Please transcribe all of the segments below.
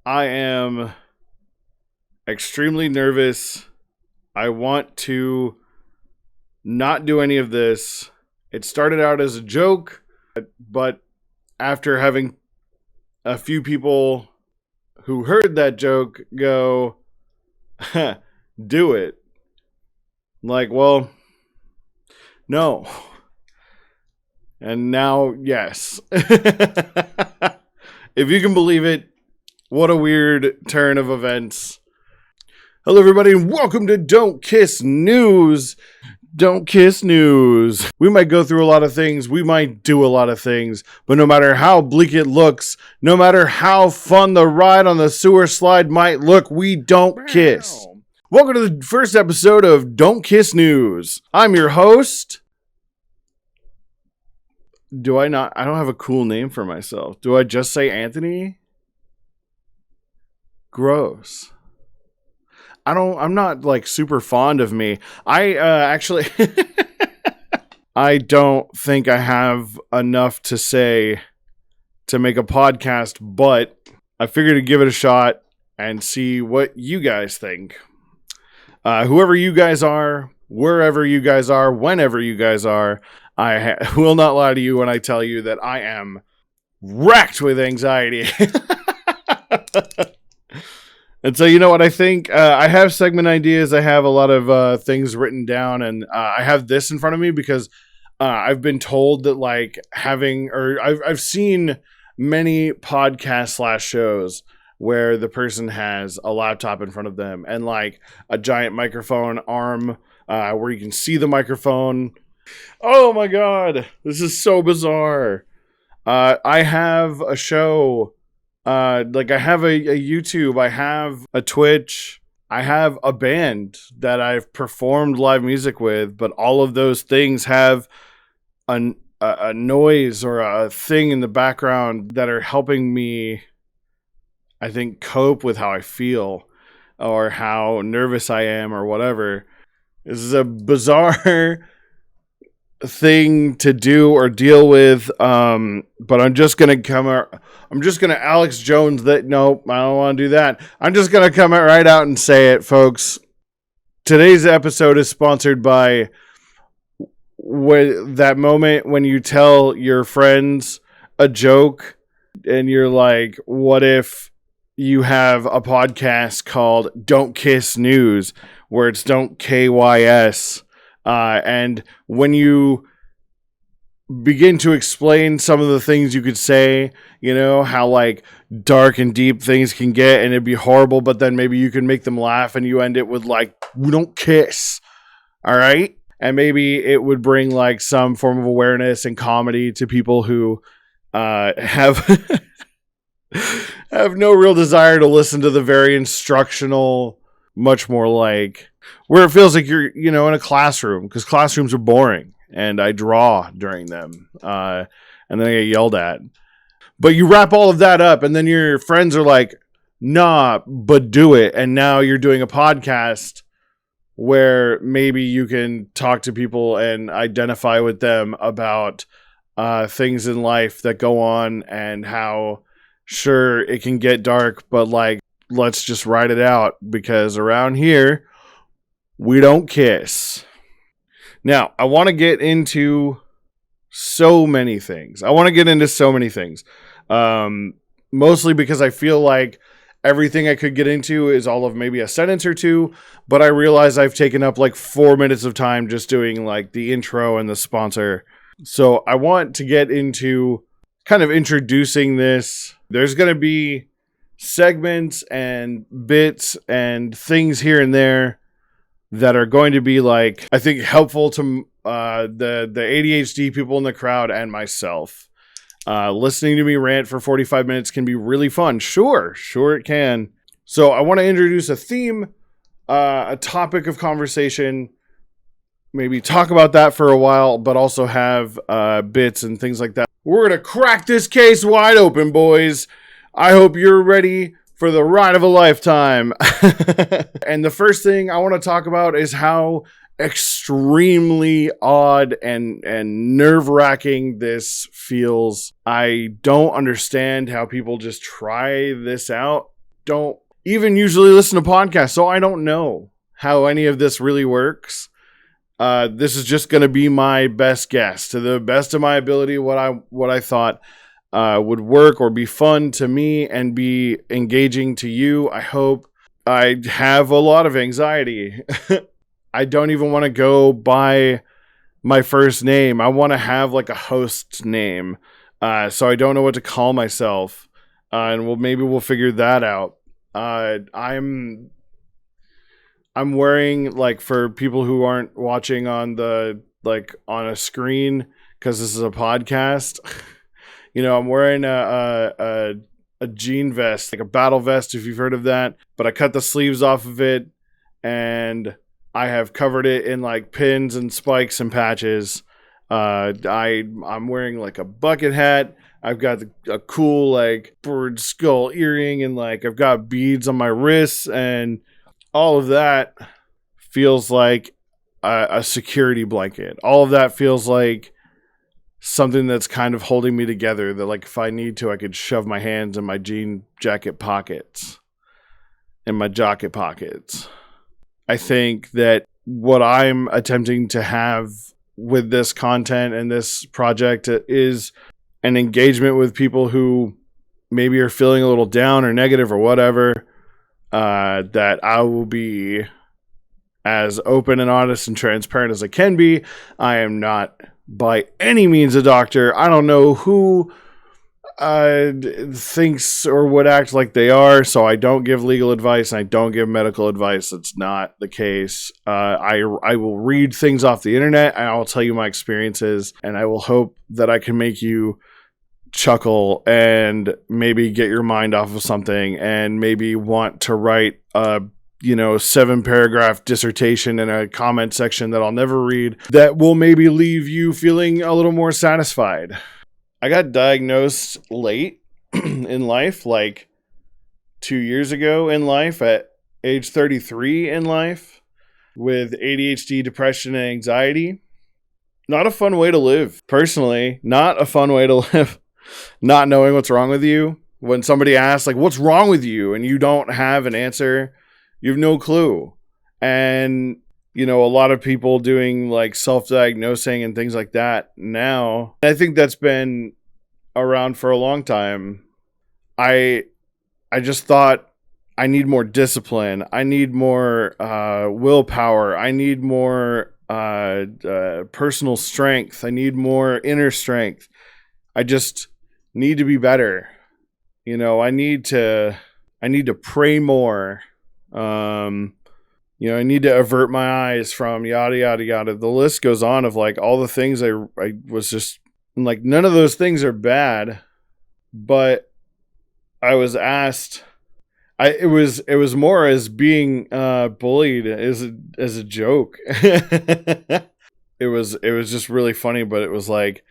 I am extremely nervous. I want to not do any of this. It started out as a joke, but after having a few people who heard that joke go, do it. Like, well, no. And now, yes. If you can believe it, what a weird turn of events. Hello, everybody, and welcome to Don't Kiss News. Don't Kiss News. We might go through a lot of things. We might do a lot of things. But no matter how bleak it looks, no matter how fun the ride on the sewer slide might look, we don't kiss. Welcome to the first episode of Don't Kiss News. I'm your host. I don't have a cool name for myself. Do I just say Anthony? Gross. I'm not like super fond of me. I actually I don't think I have enough to say to make a podcast, but I figured to give it a shot and see what you guys think. Whoever you guys are, wherever you guys are, whenever you guys are, I will not lie to you when I tell you that I am racked with anxiety. And so, you know what I think? I have segment ideas. I have a lot of things written down, and I have this in front of me because I've been told that I've seen many podcast / shows where the person has a laptop in front of them and like a giant microphone arm where you can see the microphone. Oh my God, this is so bizarre. I have a show. I have a YouTube, I have a Twitch, I have a band that I've performed live music with, but all of those things have a noise or a thing in the background that are helping me, I think, cope with how I feel or how nervous I am or whatever. This is a bizarre thing to do or deal with, but I'm just gonna Alex Jones that. Nope, I don't want to do that. I'm just gonna come right out and say it, folks. Today's episode is sponsored by that moment when you tell your friends a joke and you're like, what if you have a podcast called Don't Kiss News, where it's Don't KYSS. And when you begin to explain some of the things you could say, you know, how like dark and deep things can get and it'd be horrible, but then maybe you can make them laugh and you end it with like, we don't kiss. All right. And maybe it would bring like some form of awareness and comedy to people who have have no real desire to listen to the very instructional, much more like where it feels like you're, you know, in a classroom, because classrooms are boring and I draw during them and then I get yelled at. But you wrap all of that up and then your friends are like, nah, but do it. And now you're doing a podcast where maybe you can talk to people and identify with them about things in life that go on and how, sure, it can get dark, but like, let's just ride it out because around here, we don't kiss. Now, I want to get into so many things. Mostly because I feel like everything I could get into is all of maybe a sentence or two, but I realize I've taken up like 4 minutes of time just doing like the intro and the sponsor. So I want to get into kind of introducing this. There's going to be segments and bits and things here and there that are going to be like, I think, helpful to the ADHD people in the crowd and myself. Listening to me rant for 45 minutes can be really fun. Sure it can. So I want to introduce a theme, a topic of conversation, maybe talk about that for a while, but also have bits and things like that. We're going to crack this case wide open, boys. I hope you're ready for the ride of a lifetime. And the first thing I want to talk about is how extremely odd and nerve-wracking this feels. I don't understand how people just try this out. don't even usually listen to podcasts, so I don't know how any of this really works. This is just going to be my best guess, to the best of my ability, what I thought would work or be fun to me and be engaging to you. I hope. I have a lot of anxiety. I don't even want to go by my first name. I want to have like a host name. So I don't know what to call myself. And maybe we'll figure that out. I'm wearing, like, for people who aren't watching on on a screen, because this is a podcast, I'm wearing a jean vest, like a battle vest, if you've heard of that, but I cut the sleeves off of it and I have covered it in like pins and spikes and patches. I'm wearing like a bucket hat. I've got a cool like bird skull earring, and like I've got beads on my wrists, and all of that feels like a security blanket. All of that feels like something that's kind of holding me together, that like if I need to, I could shove my hands in my jean jacket pockets, in my jacket pockets. I think that what I'm attempting to have with this content and this project is an engagement with people who maybe are feeling a little down or negative or whatever, that I will be as open and honest and transparent as I can be. I am not by any means a doctor. I don't know who thinks or would act like they are, so I don't give legal advice and I don't give medical advice. It's not the case. I will read things off the internet and I'll tell you my experiences, and I will hope that I can make you chuckle and maybe get your mind off of something and maybe want to write a 7-paragraph dissertation in a comment section that I'll never read, that will maybe leave you feeling a little more satisfied. I got diagnosed late in life, like 2 years ago in life, at age 33 in life, with ADHD, depression, and anxiety. Not a fun way to live. Personally, not a fun way to live. Not knowing what's wrong with you. When somebody asks, like, what's wrong with you? And you don't have an answer, you have no clue. And, a lot of people doing like self-diagnosing and things like that now. I think that's been around for a long time. I just thought I need more discipline. I need more willpower. I need more personal strength. I need more inner strength. I just need to be better. I need to pray more. I need to avert my eyes from yada, yada, yada. The list goes on of like all the things I was just like, none of those things are bad, but I was asked, it was more as being bullied as a joke. It was just really funny, but it was like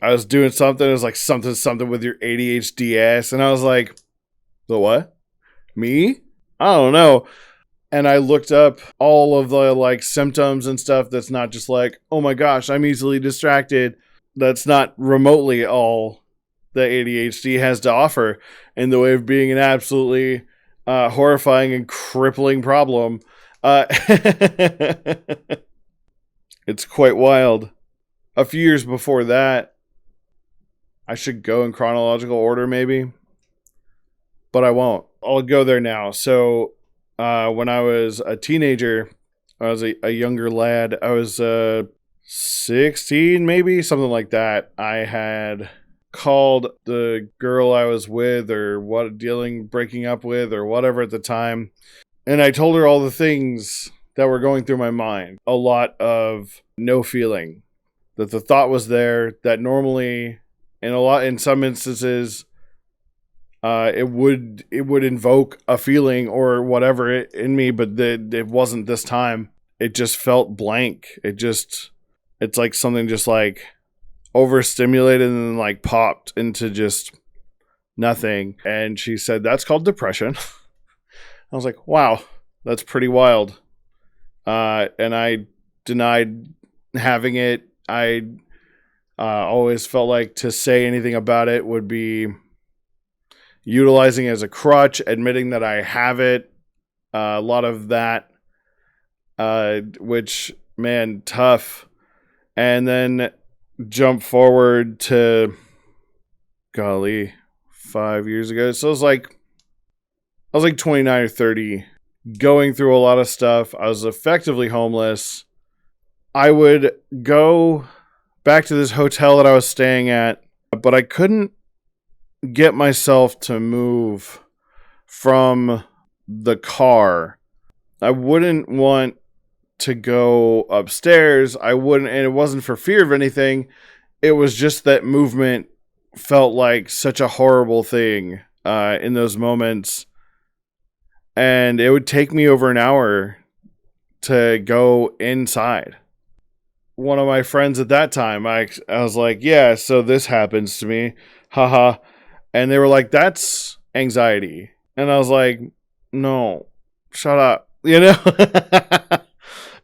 I was doing something. It was like something with your ADHD ass, and I was like, the what? Me? I don't know. And I looked up all of the like symptoms and stuff. That's not just like, oh my gosh, I'm easily distracted. That's not remotely all that ADHD has to offer in the way of being an absolutely horrifying and crippling problem. It's quite wild. A few years before that, I should go in chronological order maybe, but I won't. I'll go there now. So when I was a teenager, I was a younger lad. I was 16 maybe, something like that. I had called the girl I was with or breaking up with or whatever at the time, and I told her all the things that were going through my mind. A lot of no feeling, that the thought was there, that normally in some instances it would invoke a feeling or whatever in me, but it wasn't this time. It just felt blank. It's like something just like overstimulated and then like popped into just nothing. And she said, that's called depression. I was like, wow, that's pretty wild. And I denied having it. I always felt like to say anything about it would be utilizing it as a crutch, admitting that I have it, a lot of that, which, man, tough. And then jump forward to, golly, 5 years ago. So I was like 29 or 30, going through a lot of stuff. I was effectively homeless. I would go back to this hotel that I was staying at, but I couldn't get myself to move from the car. I wouldn't want to go upstairs. I wouldn't, and it wasn't for fear of anything. It was just that movement felt like such a horrible thing in those moments. And it would take me over an hour to go inside. One of my friends at that time, I was like, yeah, so this happens to me. Haha. And they were like, that's anxiety. And I was like, no, shut up. You know?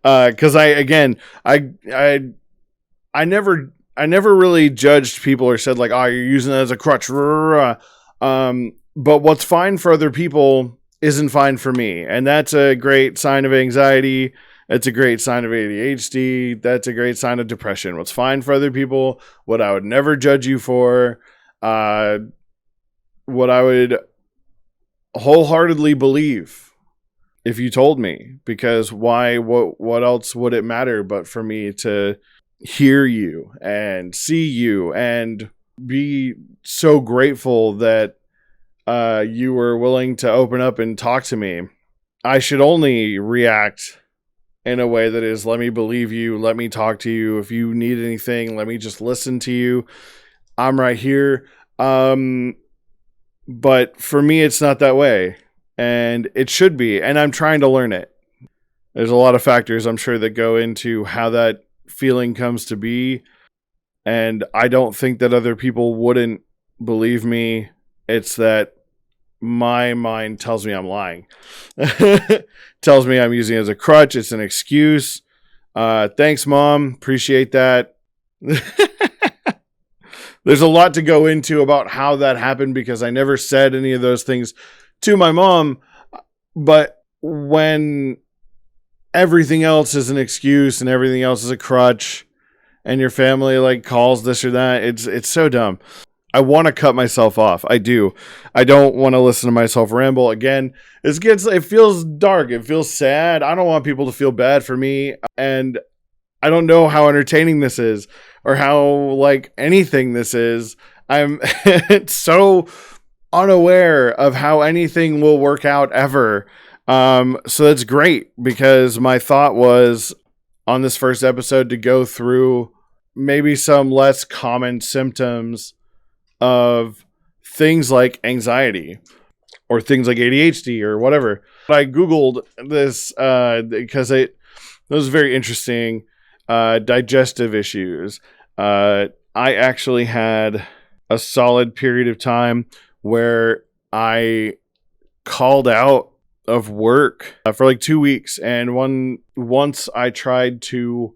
Because I never really judged people or said like, oh, you're using it as a crutch. But what's fine for other people isn't fine for me. And that's a great sign of anxiety. It's a great sign of ADHD. That's a great sign of depression. What's fine for other people, what I would never judge you for, what I would wholeheartedly believe if you told me, because why, what else would it matter but for me to hear you and see you and be so grateful that you were willing to open up and talk to me. I should only react in a way that is, let me believe you, let me talk to you. If you need anything, let me just listen to you. I'm right here. But for me, it's not that way. And it should be. And I'm trying to learn it. There's a lot of factors, I'm sure, that go into how that feeling comes to be. And I don't think that other people wouldn't believe me. It's that my mind tells me I'm lying. Tells me I'm using it as a crutch. It's an excuse. Thanks, Mom. Appreciate that. There's a lot to go into about how that happened because I never said any of those things to my mom. But when everything else is an excuse and everything else is a crutch and your family like calls this or that, it's so dumb. I want to cut myself off. I do. I don't want to listen to myself ramble again. It feels dark. It feels sad. I don't want people to feel bad for me. And I don't know how entertaining this is or how like anything this is. I'm so unaware of how anything will work out ever. So that's great because my thought was on this first episode to go through maybe some less common symptoms of things like anxiety or things like ADHD or whatever. I Googled this because it was very interesting. Digestive issues. I actually had a solid period of time where I called out of work for like 2 weeks. And once I tried to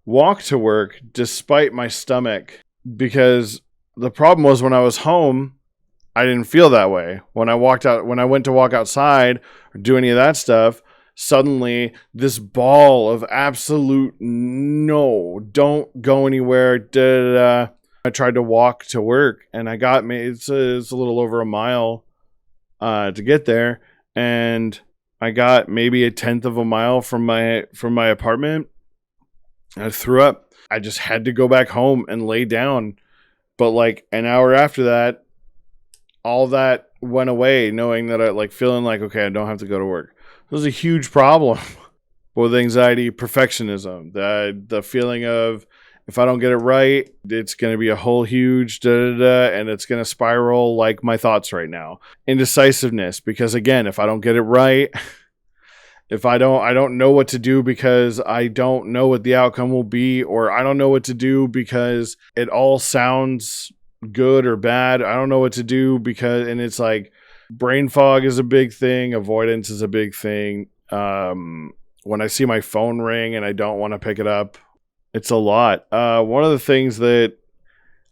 walk to work despite my stomach, because the problem was when I was home, I didn't feel that way. When I went to walk outside or do any of that stuff, suddenly this ball of absolute no, don't go anywhere. I tried to walk to work and it's a little over a mile to get there. And I got maybe a tenth of a mile from my apartment. I threw up. I just had to go back home and lay down. But like an hour after that, all that went away, knowing that I feeling like, okay, I don't have to go to work. It was a huge problem with anxiety, perfectionism, the feeling of if I don't get it right, it's going to be a whole huge and it's going to spiral like my thoughts right now. Indecisiveness, because again, if I don't get it right, if I don't know what to do because I don't know what the outcome will be, or I don't know what to do because it all sounds good or bad. I don't know what to do and it's like brain fog is a big thing. Avoidance is a big thing. When I see my phone ring and I don't want to pick it up, it's a lot. One of the things that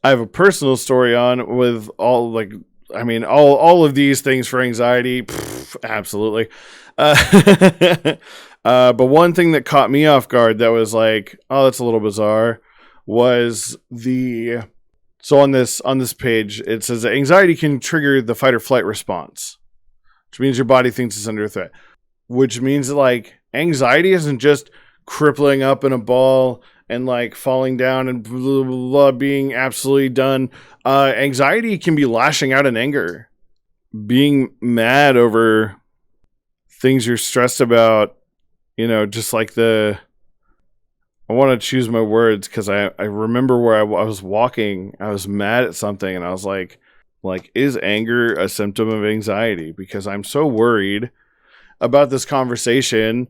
I have a personal story on with all I mean, all of these things for anxiety, absolutely. Uh, but one thing that caught me off guard that was like, oh, that's a little bizarre, was so on this page it says that anxiety can trigger the fight or flight response, which means your body thinks it's under threat. Which means that, like, anxiety isn't just crippling up in a ball and like falling down and blah, blah, blah, being absolutely done. Anxiety can be lashing out in anger, being mad over things you're stressed about. You know, just like I want to choose my words because I remember where I was walking. I was mad at something and I was like, is anger a symptom of anxiety? Because I'm so worried about this conversation,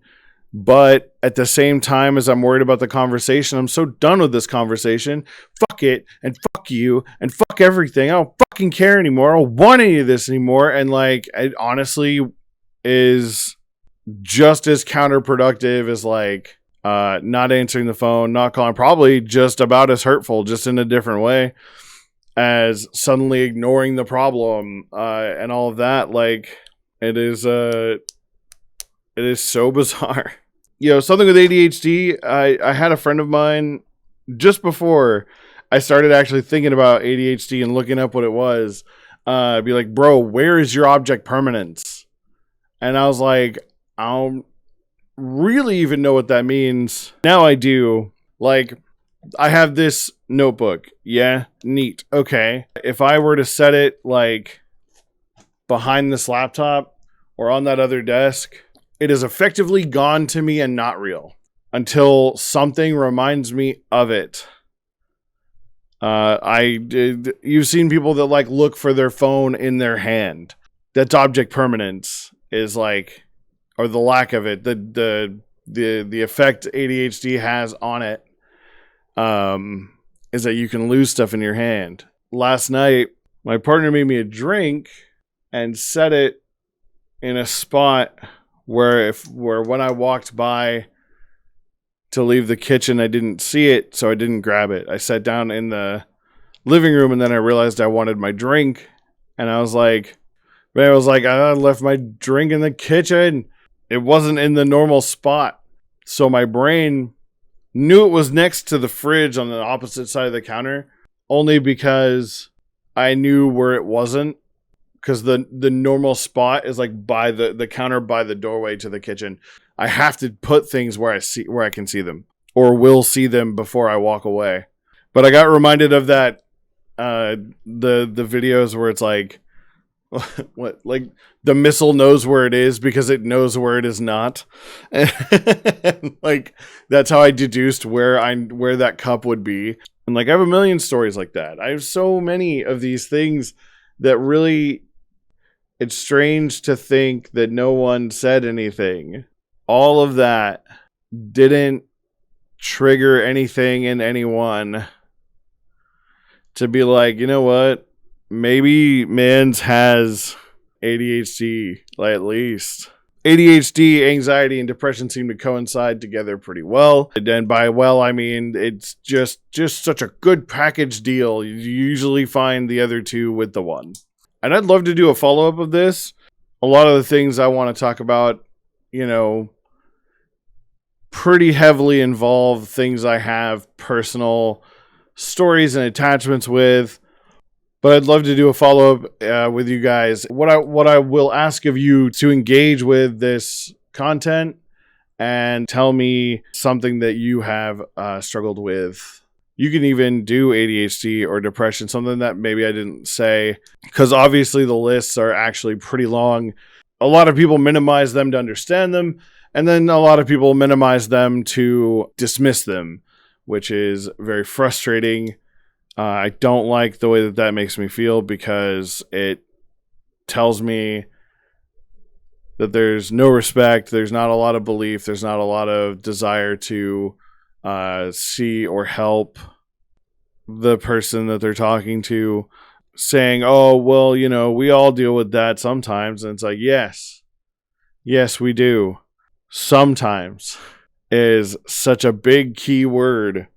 but at the same time as I'm worried about the conversation, I'm so done with this conversation. Fuck it, and fuck you, and fuck everything. I don't fucking care anymore. I don't want any of this anymore. And like, it honestly is just as counterproductive as like not answering the phone, not calling, probably just about as hurtful, just in a different way, as suddenly ignoring the problem and all of that. Like, it is so bizarre. You know, something with ADHD, I had a friend of mine just before I started actually thinking about ADHD and looking up what it was, be like, bro, where is your object permanence? And I was like, I don't really even know what that means. Now I do. Like, I have this notebook. Yeah, neat. Okay. If I were to set it like behind this laptop or on that other desk, it is effectively gone to me and not real until something reminds me of it. You've seen people that like look for their phone in their hand. That's object permanence, is like, or the lack of it, the effect ADHD has on it, is that you can lose stuff in your hand. Last night, my partner made me a drink and set it in a spot where when I walked by to leave the kitchen, I didn't see it, so I didn't grab it. I sat down in the living room, and then I realized I wanted my drink, and I was like, I left my drink in the kitchen. It wasn't in the normal spot. So my brain knew it was next to the fridge on the opposite side of the counter, only because I knew where it wasn't. Because the normal spot is like by the counter by the doorway to the kitchen. I have to put things where I can see them or will see them before I walk away. But I got reminded of that the videos where it's like, what, like the missile knows where it is because it knows where it is not. Like, that's how I deduced where that cup would be. And like, I have a million stories like that. I have so many of these things that really, it's strange to think that no one said anything. All of that didn't trigger anything in anyone to be like, you know what? Maybe Mans has ADHD, like, at least. ADHD, anxiety, and depression seem to coincide together pretty well. And by well, I mean it's just such a good package deal. You usually find the other two with the one. And I'd love to do a follow-up of this. A lot of the things I want to talk about, you know, pretty heavily involve things I have personal stories and attachments with. But I'd love to do a follow-up with you guys. What I will ask of you to engage with this content and tell me something that you have struggled with. You can even do ADHD or depression, something that maybe I didn't say, because obviously the lists are actually pretty long. A lot of people minimize them to understand them, and then a lot of people minimize them to dismiss them, which is very frustrating. I don't like the way that makes me feel, because it tells me that there's no respect, there's not a lot of belief, there's not a lot of desire to see or help the person that they're talking to, saying, oh, well, you know, we all deal with that sometimes. And it's like, yes, we do. Sometimes is such a big key word.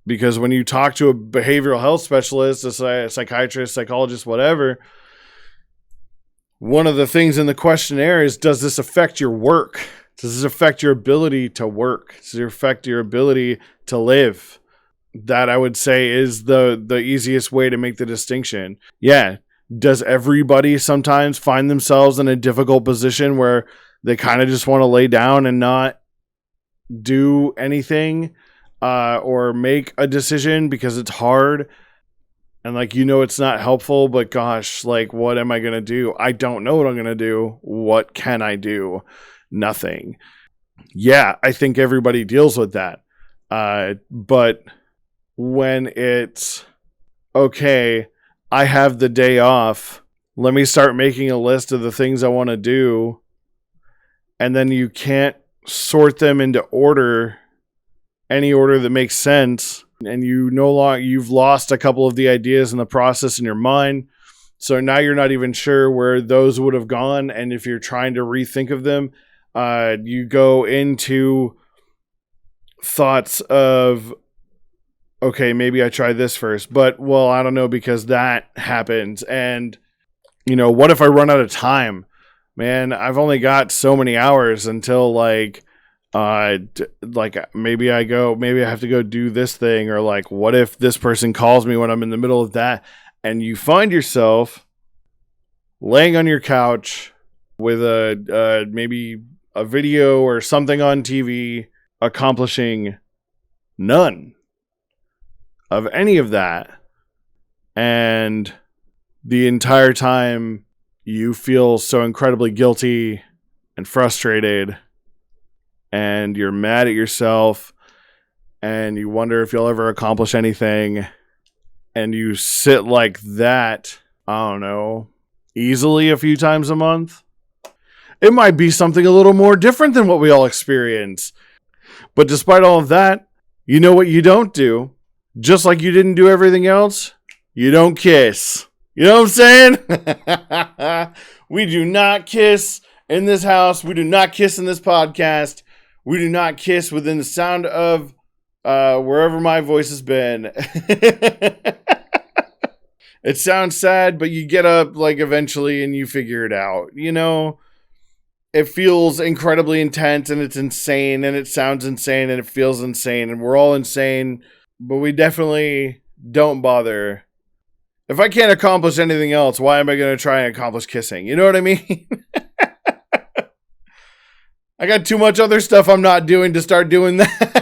Because when you talk to a behavioral health specialist, a psychiatrist, psychologist, whatever, one of the things in the questionnaire is, does this affect your work? Does this affect your ability to work? Does it affect your ability to live? That, I would say, is the easiest way to make the distinction. Yeah. Does everybody sometimes find themselves in a difficult position where they kind of just want to lay down and not do anything or make a decision because it's hard? And like, it's not helpful, but gosh, like, what am I going to do? I don't know what I'm going to do. What can I do? Nothing. Yeah, I think everybody deals with that. But when it's, okay, I have the day off, let me start making a list of the things I want to do. And then you can't sort them into order, any order that makes sense. And you've lost a couple of the ideas in the process in your mind. So now you're not even sure where those would have gone. And if you're trying to rethink of them, you go into thoughts of, okay, maybe I try this first, but well, I don't know, because that happens. And what if I run out of time? Man, I've only got so many hours until maybe I have to go do this thing, or like, what if this person calls me when I'm in the middle of that? And you find yourself laying on your couch with maybe a video or something on TV, accomplishing none of any of that. And the entire time you feel so incredibly guilty and frustrated, and you're mad at yourself, and you wonder if you'll ever accomplish anything. And you sit like that, I don't know, easily a few times a month. It might be something a little more different than what we all experience. But despite all of that, you know what you don't do? Just like you didn't do everything else, you don't kiss. You know what I'm saying? We do not kiss in this house. We do not kiss in this podcast. We do not kiss within the sound of wherever my voice has been. It sounds sad, but you get up eventually and you figure it out. It feels incredibly intense, and it's insane, and it sounds insane, and it feels insane, and we're all insane, but we definitely don't bother. If I can't accomplish anything else, why am I going to try and accomplish kissing? You know what I mean? I got too much other stuff I'm not doing to start doing that.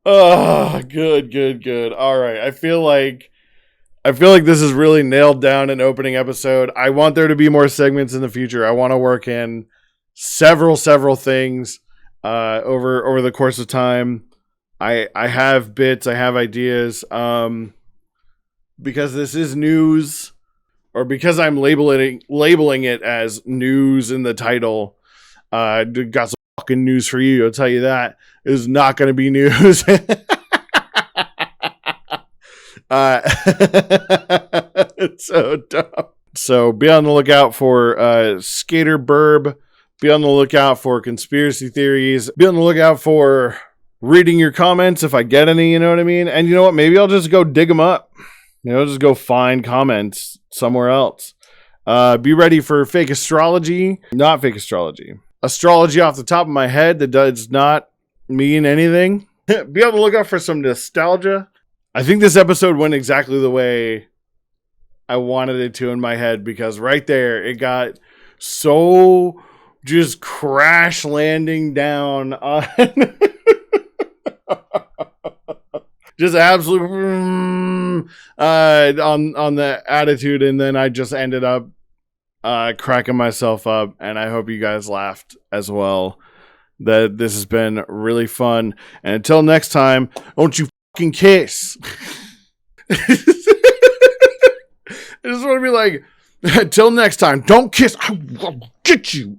Oh, good. All right. I feel like this is really nailed down an opening episode. I want there to be more segments in the future. I want to work in several things over the course of time. I have bits, I have ideas. Because this is news, or because I'm labeling it as news in the title. Got some fucking news for you. I'll tell you that. It is not going to be news. It's so dumb. So be on the lookout for Skater Burb. Be on the lookout for conspiracy theories. Be on the lookout for reading your comments if I get any, you know what I mean? And you know what? Maybe I'll just go dig them up. Just go find comments somewhere else. Be ready for fake astrology. Not fake astrology. Astrology off the top of my head that does not mean anything. Be on the lookout for some nostalgia. I think this episode went exactly the way I wanted it to in my head, because right there, it got so just crash landing down on... just absolute on the attitude, and then I just ended up cracking myself up, and I hope you guys laughed as well. That this has been really fun, and until next time, don't you fucking kiss. I just want to be like, until next time, don't kiss. I will get you.